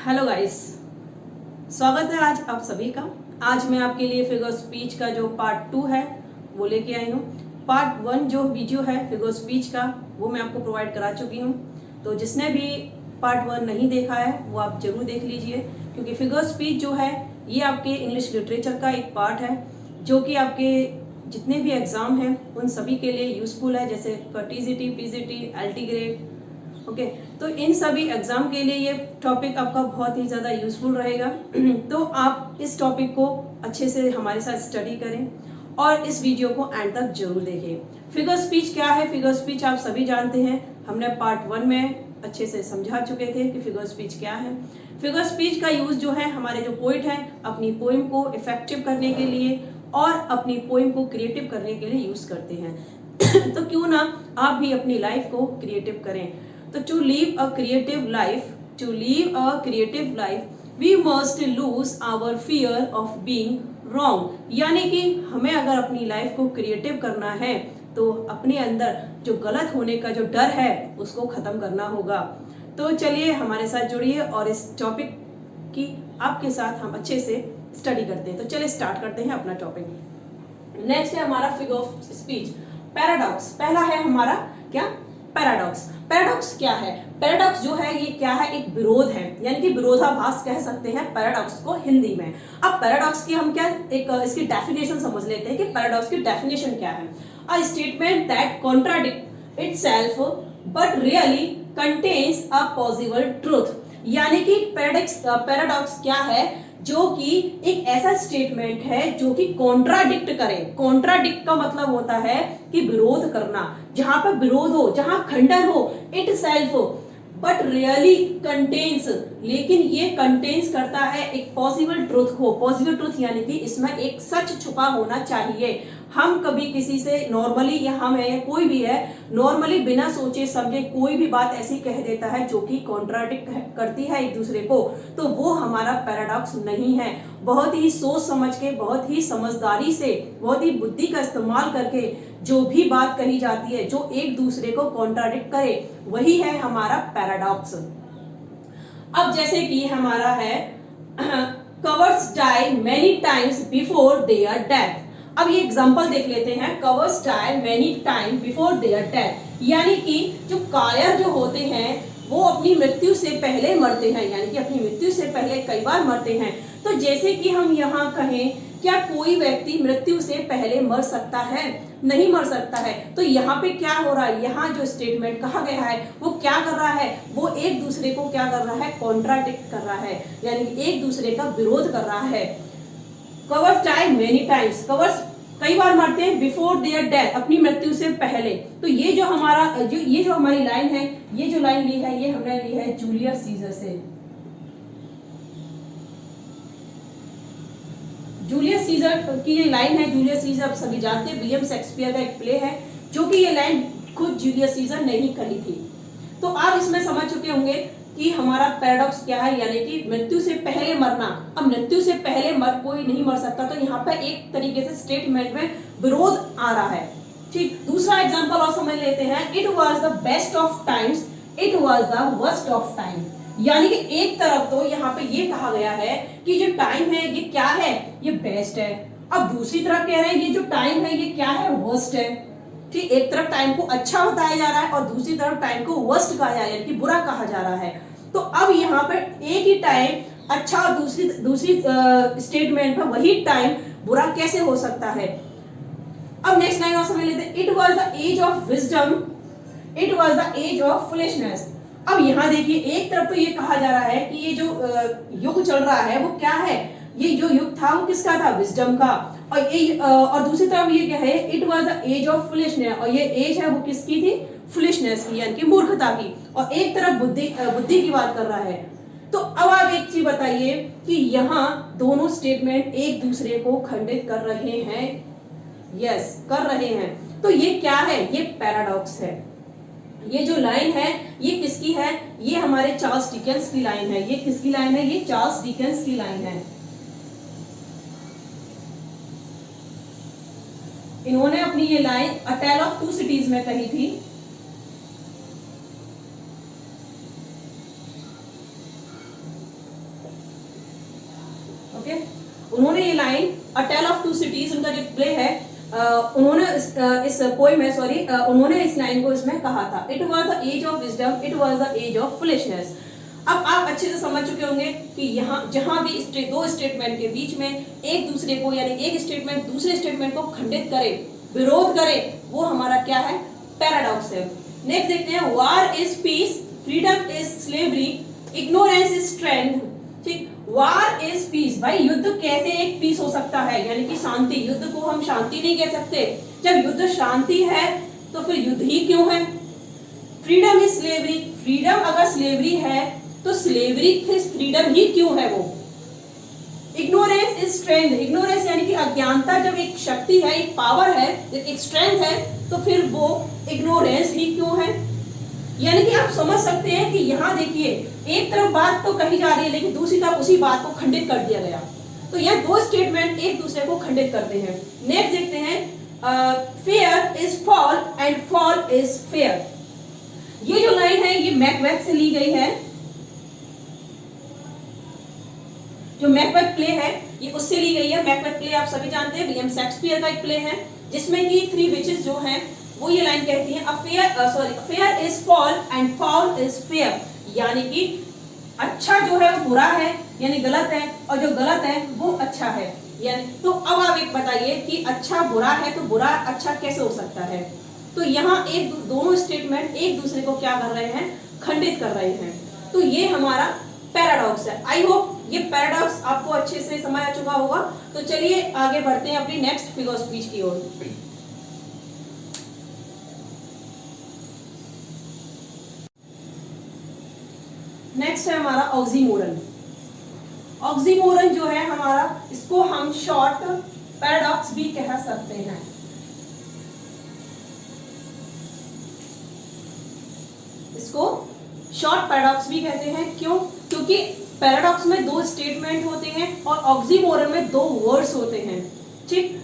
Hello guys, स्वागत है आज आप सभी का। आज मैं आपके लिए फिगर स्पीच का जो पार्ट 2 है वो लेके आई हूँ। पार्ट 1 जो वीडियो है फिगर स्पीच का वो मैं आपको प्रोवाइड करा चुकी हूँ। तो जिसने भी पार्ट 1 नहीं देखा है वो आप जरूर देख लीजिए, क्योंकि फिगर स्पीच जो है ये आपके इंग्लिश लिटरेचर का एक पार्ट है जो कि आपके जितने भी एग्जाम हैं उन सभी के लिए यूजफुल है, जैसे TGT, PGT, LT grade. Okay तो इन सभी एग्जाम के लिए ये टॉपिक आपका बहुत ही ज़्यादा यूजफुल रहेगा। तो आप इस टॉपिक को अच्छे से हमारे साथ स्टडी करें और इस वीडियो को एंड तक जरूर देखें। फिगर स्पीच क्या है? फिगर स्पीच आप सभी जानते हैं, हमने पार्ट 1 में अच्छे से समझा चुके थे कि फिगर स्पीच क्या है। फिगर स्पीच का यूज जो है हमारे जो पोइट हैं अपनी पोइम को इफेक्टिव करने के लिए और अपनी पोइम को क्रिएटिव करने के लिए यूज करते हैं। तो क्यों ना आप भी अपनी लाइफ को क्रिएटिव करें। तो to live a creative life, we must lose our fear of being wrong। यानी कि हमें अगर अपनी लाइफ को क्रिएटिव करना है तो अपने अंदर जो गलत होने का जो डर है उसको खत्म करना होगा। तो चलिए हमारे साथ जुड़िए और इस टॉपिक की आपके साथ हम अच्छे से स्टडी करते हैं। तो चलिए स्टार्ट करते हैं अपना टॉपिक। नेक्स्ट है हमारा फिगर ऑफ स्पीच, पैराडॉक्स। पहला है हमारा क्या? पैराडॉक्स। पैराडॉक्स क्या है? पैराडॉक्स जो है ये क्या है? एक विरोध है, यानी कि विरोधाभास कह सकते हैं पैराडॉक्स को हिंदी में। अब पैराडॉक्स की हम क्या एक इसकी डेफिनेशन समझ लेते हैं कि पैराडॉक्स की डेफिनेशन क्या है। A statement that contradict itself but really contains a possible truth. यानी कि पैराडॉक्स क्या है? जो कि एक ऐसा स्टेटमेंट है जो कि कॉन्ट्राडिक्ट करे। कॉन्ट्राडिक्ट का मतलब होता है कि विरोध करना, जहां पर विरोध हो, जहां खंडन हो। It self but really contains, लेकिन ये कंटेन्स करता है एक पॉसिबल ट्रूथ को। पॉसिबल ट्रूथ यानी कि इसमें एक सच छुपा होना चाहिए। हम कभी किसी से नॉर्मली, या हम है या कोई भी है, नॉर्मली बिना सोचे समझे कोई भी बात ऐसी कह देता है जो कि कॉन्ट्राडिक्ट करती है एक दूसरे को, तो वो हमारा पैराडॉक्स नहीं है। बहुत ही सोच समझ के, बहुत ही समझदारी से, बहुत ही बुद्धि का इस्तेमाल करके जो भी बात कही जाती है जो एक दूसरे को कॉन्ट्राडिक्ट करे, वही है हमारा पैराडॉक्स। अब जैसे कि हमारा है cowards die many times before their death. अब ये एग्जांपल देख लेते हैं। Cowards die many time before their death, यानी कि जो कायर जो होते हैं वो अपनी मृत्यु से पहले मरते हैं, यानी कि अपनी मृत्यु से पहले कई बार मरते हैं। तो जैसे कि हम यहाँ कहें, क्या कोई व्यक्ति मृत्यु से पहले मर सकता है? नहीं मर सकता है। तो यहाँ पे क्या हो रहा है? यहाँ जो स्टेटमेंट कहा गया है वो क्या कर रहा है? वो एक दूसरे को क्या कर रहा है? कॉन्ट्राडिक्ट कर रहा है, यानी कि एक दूसरे का विरोध कर रहा है। Cowards die many times, cowards कई बार मरते हैं, बिफोर देयर डेथ अपनी मृत्यु से पहले। तो ये जो हमारी लाइन है, ये जो लाइन ली है ये हमने ली है जूलियस सीजर से। जूलियस सीजर की ये लाइन है। जूलियस सीजर आप सभी जानते हैं विलियम शेक्सपियर का एक प्ले है, जो कि ये लाइन खुद जूलियस सीजर ने ही कही थी। तो आप इसमें समझ चुके होंगे कि हमारा पैराडॉक्स क्या है, यानी कि मृत्यु से पहले मरना। अब मृत्यु से पहले कोई नहीं मर सकता, तो यहाँ पर एक तरीके से स्टेटमेंट में विरोध आ रहा है। ठीक, दूसरा एग्जांपल और समझ लेते हैं। It was the best of times, it was the worst of time. यानी कि एक तरफ तो यहाँ पे ये कहा गया है कि जो टाइम है ये क्या है? ये बेस्ट है। अब दूसरी तरफ कह रहे हैं ये जो टाइम है ये क्या है? वर्स्ट है। ठीक, एक तरफ टाइम को अच्छा बताया जा रहा है और दूसरी तरफ टाइम को वर्स्ट कहा जा रहा है, यानी कि बुरा कहा जा रहा है। तो अब यहाँ पर एक ही टाइम अच्छा और दूसरी स्टेटमेंट पर वही टाइम बुरा कैसे हो सकता है? अब नेक्स्ट लाइन और समझ लेते हैं। It was the age of wisdom, it was the age of foolishness. अब यहाँ देखिए, एक तरफ तो ये कहा जा रहा है कि ये जो युग चल रहा है वो क्या है? ये जो युग था वो किसका था? विजडम का। और दूसरी तरफ ये क्या है? It was the age of foolishness, और ये एज है वो किसकी थी? फुलिशनेस की, यानी कि मूर्खता की। और एक तरफ बुद्धि की बात कर रहा है। तो अब आप एक चीज बताइए कि यहाँ दोनों स्टेटमेंट एक दूसरे को खंडित कर रहे हैं। यस, कर रहे हैं। तो ये क्या है? ये पैराडॉक्स है। ये जो लाइन है ये किसकी है? ये हमारे चार्ल्स डिकेंस की लाइन है। ये किसकी लाइन है? ये चार्ल्स डिकेंस की लाइन है। इन्होंने अपनी ये line a tale of two cities में कही थी। Line a tale of two cities, उनका जो प्ले है, उन्होंने इस पोएम है, सॉरी, उन्होंने इस लाइन को इसमें कहा था, it was the age of wisdom, it was the age of foolishness. अब आप अच्छे से समझ चुके होंगे कि यहाँ जहां भी दो स्टेटमेंट के बीच में एक दूसरे को, यानी एक स्टेटमेंट दूसरे स्टेटमेंट को खंडित करे, विरोध करे, वो हमारा क्या है, पैराडॉक्स है। नेक्स्ट देखते हैं, वार is peace, freedom is slavery, ignorance is strength. ठीक, वार इज पीस, भाई युद्ध कैसे एक पीस हो सकता है, यानी कि शांति, युद्ध को हम शांति नहीं कह सकते। जब युद्ध शांति है तो फिर युद्ध ही क्यों है। फ्रीडम इज स्लेवरी, फ्रीडम अगर स्लेवरी है तो स्लेवरी फिर फ्रीडम ही क्यों है वो। इग्नोरेंस इज स्ट्रेंथ, इग्नोरेंस यानी कि अज्ञानता जब एक शक्ति है, एक पावर है, एक स्ट्रेंथ है, तो फिर वो इग्नोरेंस ही क्यों है। यानी कि आप समझ सकते हैं कि यहाँ देखिए, एक तरफ बात तो कही जा रही है लेकिन दूसरी तरफ उसी बात को खंडित कर दिया गया। तो यह दो स्टेटमेंट एक दूसरे को खंडित करते हैं। नेक्स्ट देखते हैं, fair is fall and fall is fair. ये जो लाइन है ये मैकबेथ से ली गई है, जो मैकबेथ प्ले है ये उससे ली गई है। मैकबेथ प्ले आप सभी जानते हैं, विलियम शेक्सपियर का एक प्ले है, जिसमें कि थ्री विचेस जो हैं वो ये लाइन कहती है, fair is fall and fall is fair, यानी कि अच्छा जो है वो बुरा है, यानी गलत है, और जो गलत है वो अच्छा है। यानी तो अब आप एक बताइए कि अच्छा बुरा है तो बुरा अच्छा कैसे हो सकता है। तो यहाँ एक दोनों स्टेटमेंट एक दूसरे को क्या कर रहे हैं, खंडित कर रहे हैं। तो ये हमारा पैराडॉक्स है। आई होप ये पैराडॉक्स आपको अच्छे से समझ आ चुका होगा। तो चलिए आगे बढ़ते हैं अपनी नेक्स्ट फिगर स्पीच की ओर। नेक्स्ट है हमारा ऑक्सीमोरन। ऑक्सीमोरन जो है हमारा, इसको हम शॉर्ट पैराडॉक्स भी कह सकते हैं। इसको शॉर्ट पैराडॉक्स भी कहते हैं। क्यों? क्योंकि पैराडॉक्स में दो स्टेटमेंट होते हैं और ऑक्सीमोरन में दो वर्ड्स होते हैं। ठीक,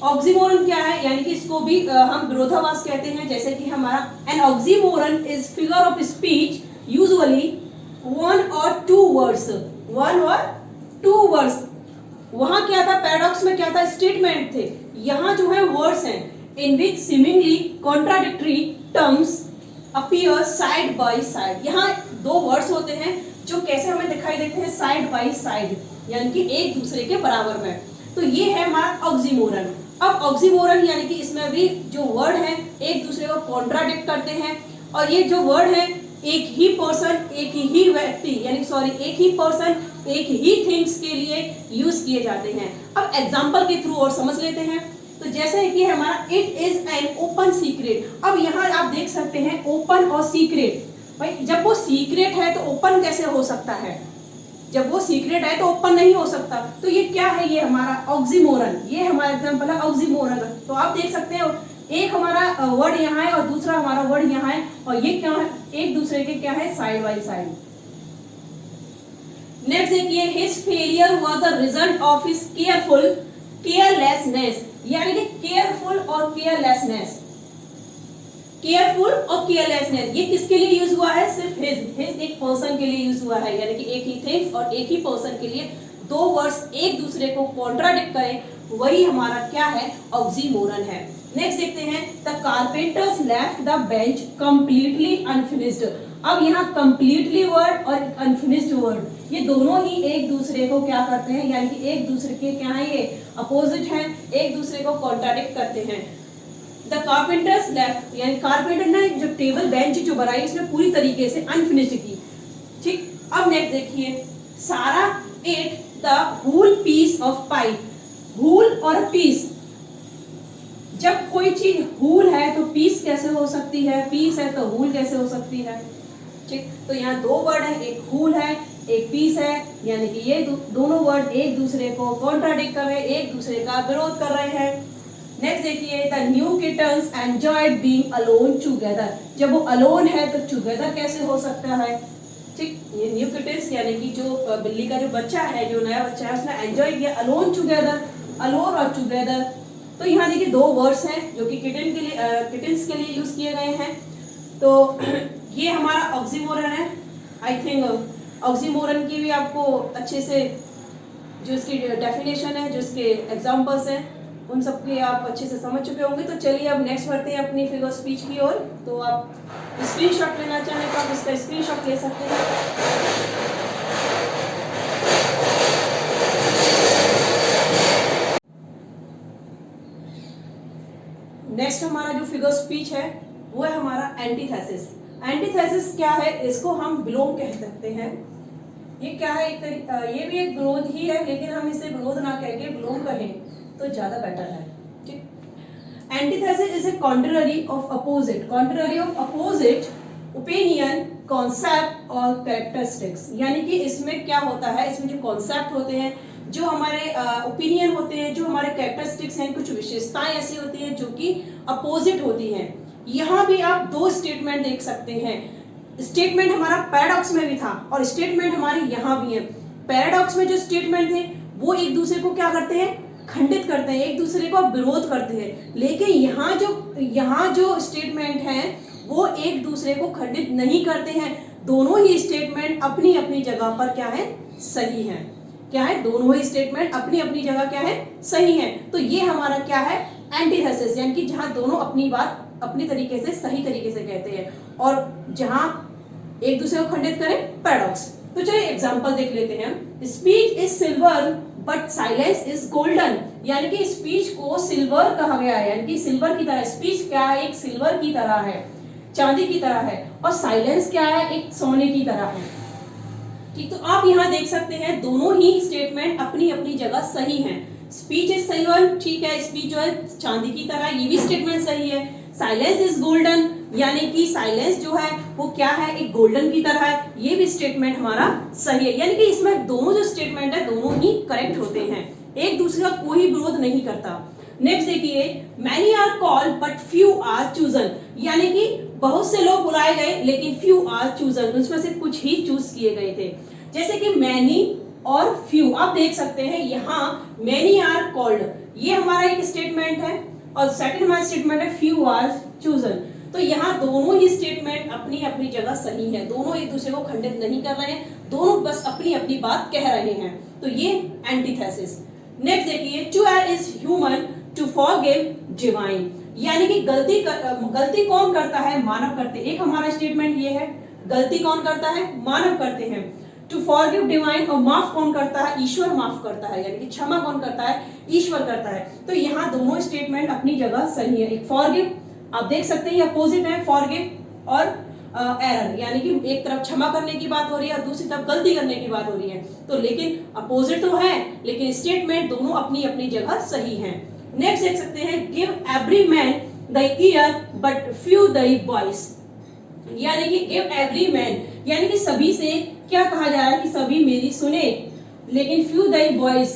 ऑक्सीमोरन क्या है, यानी कि इसको भी हम विरोधाभास कहते हैं। जैसे कि हमारा an oxymoron is figure of speech usually one और टू वर्ड्स, वन और टू वर्ड्स। वहां क्या था, पैराडॉक्स में क्या था, स्टेटमेंट थे। यहाँ जो है वर्ड्स हैं, in which seemingly contradictory terms appear side by side. यहाँ दो वर्ड्स होते हैं जो कैसे हमें दिखाई देते हैं, साइड बाय साइड, यानी कि एक दूसरे के बराबर में। तो ये है हमारा ऑक्सीमोरन। अब ऑक्सीमोरन यानी कि इसमें भी जो वर्ड है एक दूसरे को कॉन्ट्राडिक्ट करते हैं, और ये जो वर्ड है एक ही पर्सन, एक ही व्यक्ति, यानी सॉरी एक ही पर्सन एक ही थिंग्स के लिए यूज किए जाते हैं। अब एग्जांपल के थ्रू और समझ लेते हैं। तो जैसे कि हमारा it is an open secret. अब यहाँ आप देख सकते हैं ओपन और सीक्रेट। भाई जब वो सीक्रेट है तो ओपन कैसे हो सकता है, जब वो सीक्रेट है तो ओपन नहीं हो सकता। तो ये क्या है, ये हमारा ऑक्सीमोरन, ये हमारा एग्जांपल है ऑक्सीमोरन। तो आप देख सकते हैं एक हमारा वर्ड यहाँ है और दूसरा हमारा वर्ड यहाँ है, और ये क्या है, एक दूसरे के क्या है, साइड बाय साइड। नेक्स्ट देखिए, his failure was the result of his carelessness, यानी कि केयरफुल और केयरलेसनेस। केयरफुल और केयरलेसनेस ये किसके लिए यूज हुआ है, सिर्फ हिज एक पर्सन के लिए यूज हुआ है, यानी कि एक ही थिंग्स और एक ही पर्सन के लिए दो वर्ड्स एक दूसरे को कॉन्ट्राडिक्ट करें, वही हमारा क्या है, ऑक्सीमोरन है। नेक्स्ट देखते हैं, the carpenters left the bench completely unfinished. अब यहाँ कंप्लीटली वर्ड और अनफिनिश्ड वर्ड ये दोनों ही एक दूसरे को क्या करते हैं, यानी कि एक दूसरे के क्या है, ये अपोजिट हैं, एक दूसरे को कॉन्ट्राडिक्ट करते हैं। द कारपेंटर्स लेफ्ट, यानी कारपेंटर ने जो टेबल बेंच जो बनाई इसमें पूरी तरीके से अनफिनिश्ड की। ठीक, अब नेक्स्ट देखिए, सारा at the whole piece of pie. Whole और पीस, जब कोई चीज होल है तो पीस कैसे हो सकती है, पीस है तो होल कैसे हो सकती है। ठीक, तो यहाँ दो वर्ड है, एक होल है एक पीस है, यानी कि ये दोनों वर्ड एक दूसरे को कॉन्ट्राडिक्ट कर रहे हैं, एक दूसरे का विरोध कर रहे हैं। नेक्स्ट देखिए, the new kittens enjoyed being alone together. जब वो अलोन है तो टुगेदर कैसे हो सकता है। ठीक, ये न्यू किटन्स यानी कि जो बिल्ली का जो बच्चा है, जो नया बच्चा है, उसने एंजॉय किया, अलोन टुगेदर, अलोन और टुगेदर। तो यहाँ देखिए दो वर्ड्स हैं जो कि किटन के लिए किटन्स के लिए यूज किए गए हैं। तो ये हमारा ऑक्सीमोरन है। आई थिंक ऑक्सीमोरन की भी आपको अच्छे से जो इसकी डेफिनेशन है, जो इसके एग्जाम्पल्स हैं, उन सब के आप अच्छे से समझ चुके होंगे। तो चलिए अब नेक्स्ट बढ़ते हैं अपनी फिगर स्पीच की ओर। तो आप स्क्रीनशॉट लेना चाहें तो आप इसका स्क्रीनशॉट ले सकते हैं। नेक्स्ट हमारा जो फिगर स्पीच है वो है हमारा एंटीथेसिस। एंटीथेसिस क्या है, इसको हम विलोम कह सकते हैं। ये क्या है, ये भी एक विरोध ही है, लेकिन हम इसे विरोध ना कह के विलोम कहें तो ज्यादा बेटर है। ठीक। Antithesis is a contrary of opposite opinion, concept और कैरेक्टरिस्टिक्स। यानी कि इसमें क्या होता है, इसमें जो कॉन्सेप्ट होते हैं, जो हमारे ओपिनियन होते हैं, जो हमारे कैरेक्टरिस्टिक्स हैं, कुछ विशेषताएं ऐसी होती हैं जो कि अपोजिट होती हैं। यहाँ भी आप दो स्टेटमेंट देख सकते हैं। स्टेटमेंट हमारा पैराडॉक्स में भी था और स्टेटमेंट हमारे यहाँ भी है। पैराडॉक्स में जो स्टेटमेंट थे वो एक दूसरे को क्या करते हैं, खंडित करते हैं, एक दूसरे को विरोध करते हैं। लेकिन यहाँ जो स्टेटमेंट हैं वो एक दूसरे को खंडित नहीं करते हैं। दोनों ही स्टेटमेंट अपनी अपनी जगह पर क्या है, सही है। क्या है, दोनों ही स्टेटमेंट अपनी अपनी जगह क्या है, सही है। तो ये हमारा क्या है, एंटीथेसिस, यानी कि जहां दोनों अपनी बात अपनी तरीके से, सही तरीके से कहते हैं और जहां एक दूसरे को खंडित करें, पैराडॉक्स। तो चलिए एग्जांपल देख लेते हैं। Speech is silver but silence is golden. यानी कि स्पीच को सिल्वर कहा गया है, यानी कि सिल्वर की तरह स्पीच क्या है, एक सिल्वर की तरह है, चांदी की तरह है, और साइलेंस क्या है, एक सोने की तरह है। ठीक, तो आप यहाँ देख सकते हैं दोनों ही स्टेटमेंट अपनी अपनी जगह सही हैं। स्पीच इज सिल्वर, ठीक है, स्पीच जो है चांदी की तरह, ये भी स्टेटमेंट सही है। साइलेंस इज गोल्डन, यानी कि साइलेंस जो है वो क्या है, एक गोल्डन की तरह है, ये भी स्टेटमेंट हमारा सही है। यानी कि इसमें दोनों जो स्टेटमेंट है दोनों ही करेक्ट होते हैं, एक दूसरे का कोई विरोध नहीं करता। नेक्स्ट देखिए, many are called but few are chosen. यानी कि बहुत से लोग बुलाए गए लेकिन फ्यू आर चूजन, उसमें से कुछ ही चूज किए गए थे। जैसे कि मैनी और फ्यू, आप देख सकते हैं यहाँ मैनी आर कॉल्ड, ये हमारा एक स्टेटमेंट है और सेकंड हमारा स्टेटमेंट है फ्यू आर चूजन। तो यहाँ दोनों ही स्टेटमेंट अपनी अपनी जगह सही है, दोनों एक दूसरे को खंडित नहीं कर रहे हैं, दोनों बस अपनी अपनी बात कह रहे हैं। तो ये एंटीथेसिस। नेक्स्ट देखिए, to err is human, to forgive divine. यानी कि गलती कौन करता है, मानव करते। एक हमारा स्टेटमेंट ये है, गलती कौन करता है, मानव करते हैं। टू फॉरगिव डिवाइन, और माफ कौन करता है, ईश्वर माफ करता है, यानी कि क्षमा कौन करता है, ईश्वर करता है। तो यहाँ दोनों स्टेटमेंट अपनी जगह सही है। एक फॉरगिव, आप देख सकते हैं अपोजिट है, फॉरगिव और एरर, यानी कि एक तरफ क्षमा करने की बात हो रही है और दूसरी तरफ गलती करने की बात हो रही है। तो लेकिन अपोजिट तो है, लेकिन स्टेटमेंट दोनों अपनी अपनी जगह सही है। नेक्स्ट देख सकते हैं, give every man the year but few the voice. यानी कि गिव एवरी मैन, यानी कि सभी से क्या कहा जा रहा है कि सभी मेरी सुने, लेकिन फ्यू द वॉइस,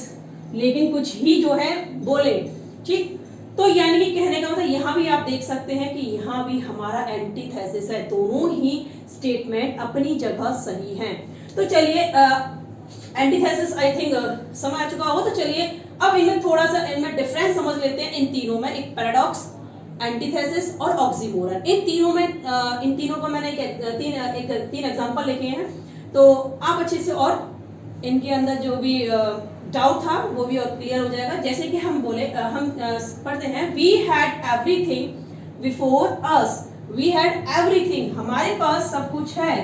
लेकिन कुछ ही जो है बोले। ठीक, तो यानी कि कहने का मतलब यहाँ भी आप देख सकते हैं कि यहाँ भी हमारा एंटीथेसिस है, दोनों ही स्टेटमेंट अपनी जगह सही हैं। तो चलिए एंटीथेसिस आई थिंक समझ आ चुका होगा। तो चलिए अब इनमें थोड़ा सा इनमें डिफरेंस समझ लेते हैं इन तीनों में, एक पैराडॉक्स, एंटीथेसिस और ऑक्सीमोरन। इन तीनों का मैंने तीन एग्जांपल लिखे हैं, तो आप अच्छे से और इनके अंदर जो भी डाउट था वो भी क्लियर हो जाएगा। जैसे कि हम पढ़ते हैं, we had everything before us. We had everything, हमारे पास सब कुछ है,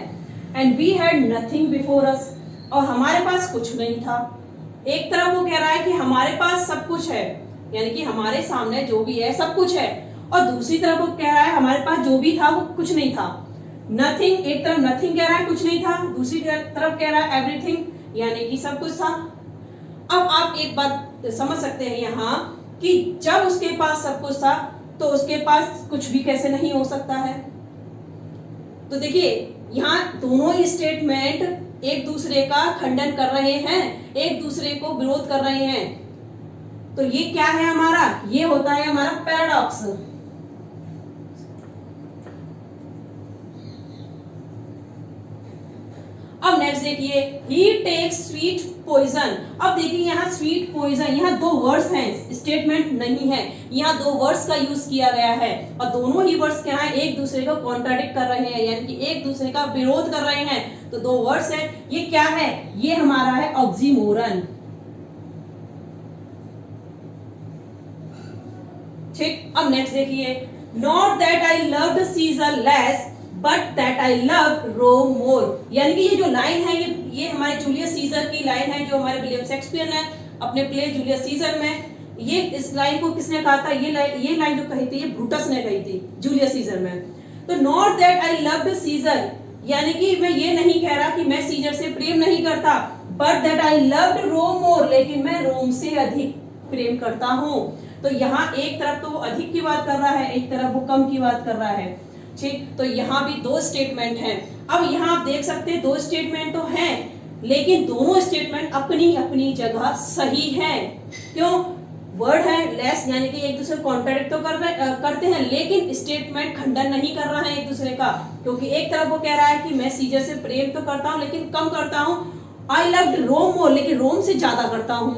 and we had nothing before us, और हमारे पास कुछ नहीं था। एक तरफ वो कह रहा है कि हमारे पास सब कुछ है, यानी कि हमारे सामने जो भी है सब कुछ है, और दूसरी तरफ वो कह रहा है हमारे पास जो भी था वो कुछ नहीं था। नथिंग, एक तरफ नथिंग कह रहा है कुछ नहीं था, दूसरी तरफ कह रहा है एवरीथिंग, यानी कि सब कुछ था। अब आप एक बात समझ सकते हैं यहाँ कि जब उसके पास सब कुछ था तो उसके पास कुछ भी कैसे नहीं हो सकता है। तो देखिए यहाँ दोनों ही स्टेटमेंट एक दूसरे का खंडन कर रहे हैं, एक दूसरे को विरोध कर रहे हैं। तो ये क्या है हमारा, ये होता है हमारा पैराडॉक्स। अब नेक्स्ट देखिए, he takes sweet poison। अब देखिए यहाँ स्वीट पॉइजन, यहाँ दो वर्ड्स हैं, स्टेटमेंट नहीं है, यहाँ दो वर्ड्स का यूज किया गया है और दोनों ही वर्ड्स क्या है, एक दूसरे को कॉन्ट्राडिक्ट कर रहे हैं, यानी कि एक दूसरे का विरोध कर रहे हैं। तो दो वर्ड्स है, ये क्या है, ये हमारा है ऑक्सीमोरन। ठीक, अब नेक्स्ट देखिए, not that I loved Caesar less but that I love Rome more. यानी कि ये जो लाइन है ये हमारे जूलियस सीजर की लाइन है, जो हमारे विलियम शेक्सपियर ने अपने प्ले जूलियस सीजर में, ये इस लाइन को किसने कहा था, ये लाइन जो कही थी ये ब्रूटस ने कही थी जूलियस सीजर में। तो not that I loved Caesar, यानी कि मैं ये नहीं कह रहा कि मैं सीजर से प्रेम नहीं करता, बट दैट आई लव्ड रोम मोर, लेकिन मैं रोम से अधिक प्रेम करता हूं। तो यहाँ एक तरफ तो वो अधिक की बात कर रहा है, एक तरफ वो कम की बात कर रहा है। ठीक, तो यहाँ भी दो स्टेटमेंट हैं। अब यहाँ आप देख सकते हैं दो स्टेटमेंट तो हैं, लेकिन दोनों स्टेटमेंट अपनी अपनी जगह सही हैं। क्यों? वर्ड है लेस, यानी कि एक दूसरे को कॉन्ट्राडिक्ट तो करते हैं, लेकिन स्टेटमेंट खंडन नहीं कर रहा है एक दूसरे का। क्योंकि एक तरफ वो कह रहा है कि मैं सीजर से प्रेम तो करता हूं लेकिन कम करता हूं, आई लव्ड रोम मोर, लेकिन रोम से ज्यादा करता हूं।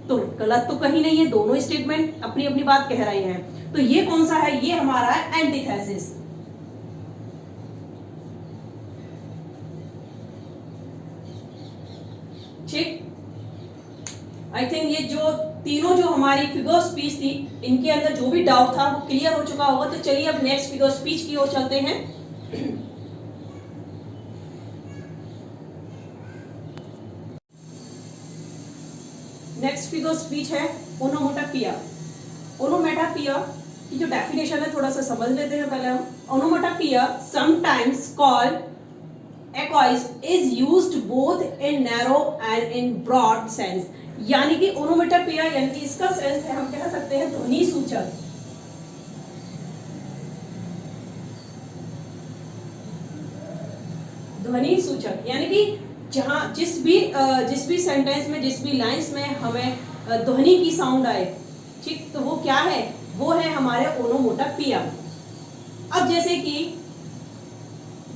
तो गलत तो कहीं नहीं है, दोनों स्टेटमेंट अपनी अपनी बात कह रहे हैं। तो ये कौन सा है? ये हमारा है एंटीथेसिस। ठीक, आई थिंक ये जो तीनों जो हमारी फिगर स्पीच थी, इनके अंदर जो भी डाउट था वो क्लियर हो चुका होगा। तो चलिए अब नेक्स्ट फिगर स्पीच की ओर चलते हैं। नेक्स्ट फिगर स्पीच है ओनोमेटोपोइया। ओनोमेटोपोइया की जो डेफिनेशन है थोड़ा सा समझ लेते हैं पहले हम। ओनोमेटोपोइया sometimes called echoes is used both in narrow and in broad sense। यानी कि ओनोमेटोपोइया यानी कि इसका सेंस है, हम कह सकते हैं ध्वनि सूचक। ध्वनि सूचक यानी कि जहां जिस भी सेंटेंस में, जिस भी लाइंस में हमें ध्वनि की साउंड आए, ठीक, तो वो क्या है? वो है हमारे ओनोमेटोपोइया। अब जैसे कि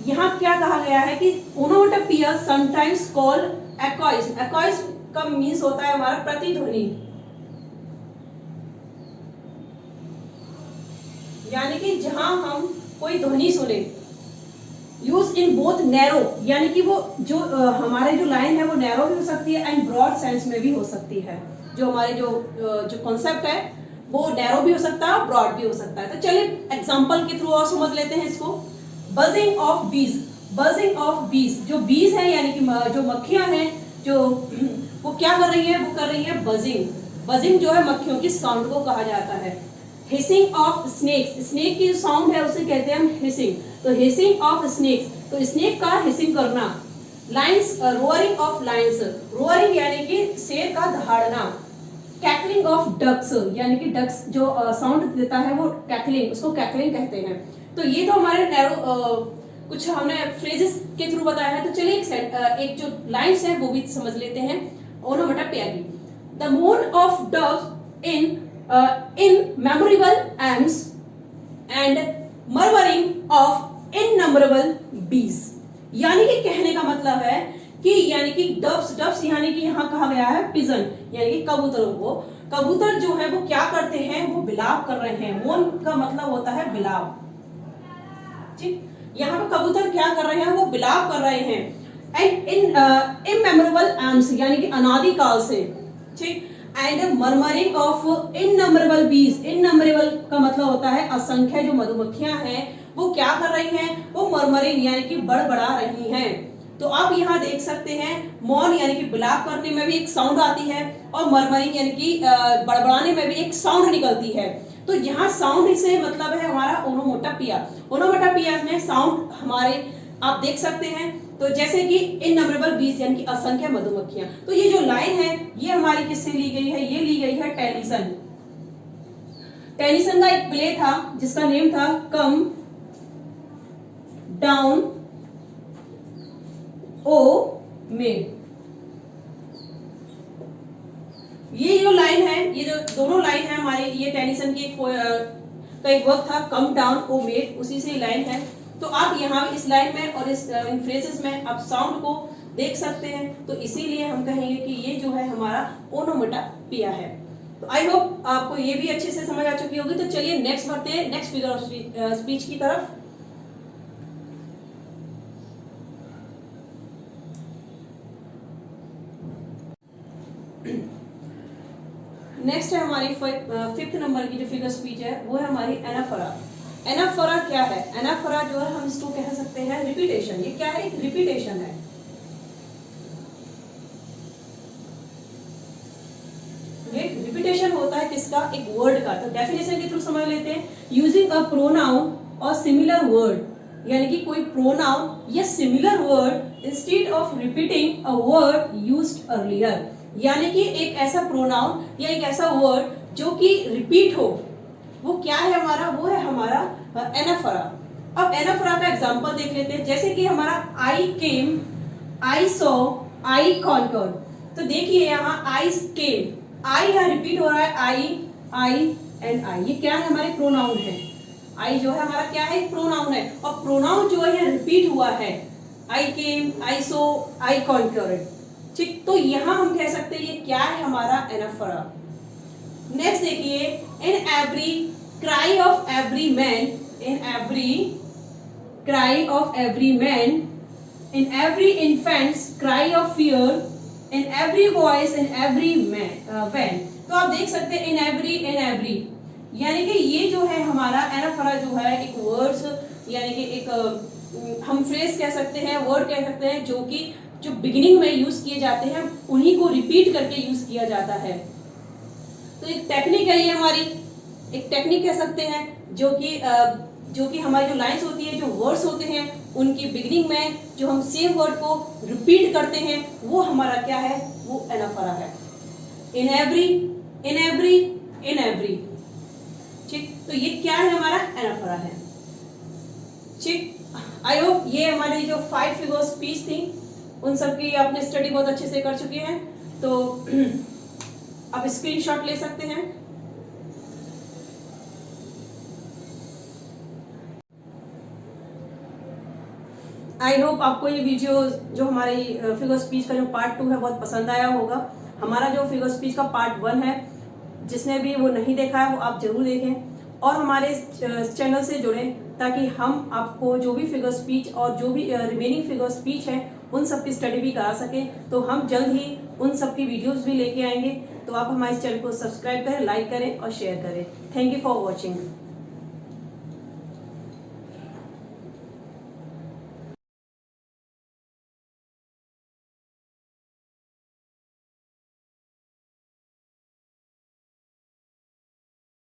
यहाँ क्या कहा गया है कि ओनोमेटोपोइया समटाइम्स कॉल echoes। echoes का मीन्स होता है हमारा प्रतिध्वनि, यानी कि जहां हम कोई ध्वनि सुने। यूज इन बोथ नैरो, यानी कि वो जो हमारे जो लाइन है वो नैरो भी हो सकती है एंड ब्रॉड सेंस में भी हो सकती है। जो हमारे जो कॉन्सेप्ट है वो नैरो भी हो सकता है, ब्रॉड भी हो सकता है। तो चलिए एग्जांपल के थ्रू और समझ लेते हैं इसको। बजिंग ऑफ बीज, बजिंग ऑफ बीज, जो बीज है यानी कि जो मक्खियां हैं, जो वो क्या कर रही है? वो कर रही है बजिंग। बजिंग जो है मक्खियों की साउंड को कहा जाता है। हिसिंग ऑफ स्नेक्स, स्नेक की जो साउंड है उसे कहते हैं हम हिसिंग। तो हिसिंग ऑफ स्नेक्स, तो स्नेक का हिसिंग करना। Lines, roaring of lines, roaring यानी कि शेर का दहाड़ना। कैकलिंग ऑफ डक्स, यानी कि डक्स जो साउंड देता है वो कैकलिंग, उसको कैकलिंग कहते हैं। तो ये तो हमारे नैरो कुछ हमने फ्रेजेस के थ्रू बताया है। तो चलिए एक जो लाइन्स है वो भी समझ लेते हैं ओनोमेटोपोइया की। The moan of dove in memorable elms and murmuring of innumerable bees. यानी कि कहने का मतलब है कि यानी कि डब्स, डब्स यानी कि यहाँ कहा गया है पिजन, यानी कि कबूतरों को। कबूतर जो है वो क्या करते हैं? वो बिलाव कर रहे हैं। मोन का मतलब होता है बिलाव। ठीक, यहाँ पे कबूतर क्या कर रहे हैं? वो बिलाव कर रहे हैं। एंड इन इमेमोरेबल एम्स, यानी कि अनादि काल से। ठीक, एंड मर्मरिंग ऑफ इननंबरेबल बीज, इननंबरेबल का मतलब होता है असंख्य जो मधुमक्खियां हैं वो क्या कर रही हैं? वो मर्मरिंग यानी कि बड़बड़ा रही हैं। तो आप यहाँ देख सकते हैं मौन यानी कि बिलाव करने में भी एक साउंड आती है और मर्मरिंग यानी कि बड़बड़ाने में भी एक साउंड निकलती है। तो यहाँ साउंड से मतलब है हमारा ओनोमेटोपोइया। ओनोमेटोपोइया में साउंड हमारे आप देख सकते हैं। तो जैसे कि इननंबरेबल बीज यानी कि असंख्य मधुमक्खियां। तो ये जो लाइन है ये हमारी किससे ली गई है? ये ली गई है टेनिसन। टेनिसन का एक प्ले था जिसका नेम था कम डाउन ओ मेड। ये जो लाइन है, ये जो दोनों लाइन है हमारे, ये टेनिसन की एक वर्क था कम डाउन ओ मेड, उसी से लाइन है। तो आप यहाँ इस लाइन में और इस इन फ्रेजेस में आप साउंड को देख सकते हैं। तो इसीलिए हम कहेंगे कि ये जो है हमारा ओनोमेटोपोइया है। तो आई होप आपको ये भी अच्छे से समझ आ चुकी होगी। तो चलिए नेक्स्ट बढ़ते हैं नेक्स्ट फिगर ऑफ स्पीच की तरफ। नेक्स्ट है हमारा हमारी 5th नंबर की जो फिगर स्पीच है वो है हमारी एनाफोरा। एनाफोरा क्या है? एनाफोरा जो है हम इसको कह सकते हैं रिपीटेशन। ये क्या है? एक रिपीटेशन है। ये रिपीटेशन होता है किसका? एक वर्ड का। तो डेफिनेशन के थ्रू समझ लेते हैं। यूजिंग अ प्रोनाउन और सिमिलर वर्ड, यानी कि कोई प्रोनाउन या similar word instead of repeating a word used earlier, यानी कि एक ऐसा प्रोनाउन या एक ऐसा वर्ड जो कि रिपीट हो, वो क्या है हमारा? वो है हमारा एनाफोरा। अब एनाफोरा का एग्जांपल देख लेते हैं। जैसे कि हमारा आई केम, आई सॉ, आई कॉन्कर। तो देखिए यहाँ आई केम, आई यहाँ रिपीट हो रहा है, आई एंड आई, ये क्या है? हमारे प्रोनाउन है। आई जो है हमारा क्या है? प्रोनाउन है। और प्रोनाउन जो है रिपीट हुआ है, आई केम, आई सो, आई कॉन्क्योर्ड। ठीक, तो यहां हम कह सकते हैं ये क्या है? हमारा एनाफोरा। नेक्स्ट देखिए, in every cry of every man, in every cry of every man, in every infant's cry of fear, in every voice, in every ban. तो आप देख सकते हैं इन एवरी, यानी कि ये जो है हमारा एनाफोरा जो है एक वर्ड्स, यानी कि एक हम फ्रेज कह सकते हैं, वर्ड कह सकते हैं, जो कि जो बिगिनिंग में यूज किए जाते हैं उन्हीं को रिपीट करके यूज किया जाता है। तो एक टेक्निक है ये हमारी, एक टेक्निक कह सकते हैं, जो कि हमारी जो लाइंस होती है, जो वर्ड्स होते हैं, उनकी बिगिनिंग में जो हम सेम वर्ड को रिपीट करते हैं, वो हमारा क्या है? वो एनाफोरा है। In every, in every, in every. ठीक, तो ये क्या है? हमारा एनाफोरा है। ठीक, आई होप ये हमारी जो 5 फिगर स्पीच थी उन सब की आपने स्टडी बहुत अच्छे से कर चुके हैं। तो आप स्क्रीनशॉट ले सकते हैं। आई होप आपको ये वीडियो जो हमारी फिगर स्पीच का जो पार्ट 2 है बहुत पसंद आया होगा। हमारा जो फिगर स्पीच का पार्ट 1 है, जिसने भी वो नहीं देखा है वो आप जरूर देखें और हमारे चैनल से जुड़ें, ताकि हम आपको जो भी फिगर स्पीच और जो भी रिमेनिंग फिगर स्पीच है उन सब की स्टडी भी करा सकें। तो हम जल्द ही उन सब की वीडियोस भी लेके आएंगे। तो आप हमारे चैनल को सब्सक्राइब करें, लाइक करें और शेयर करें। Thank you for watching.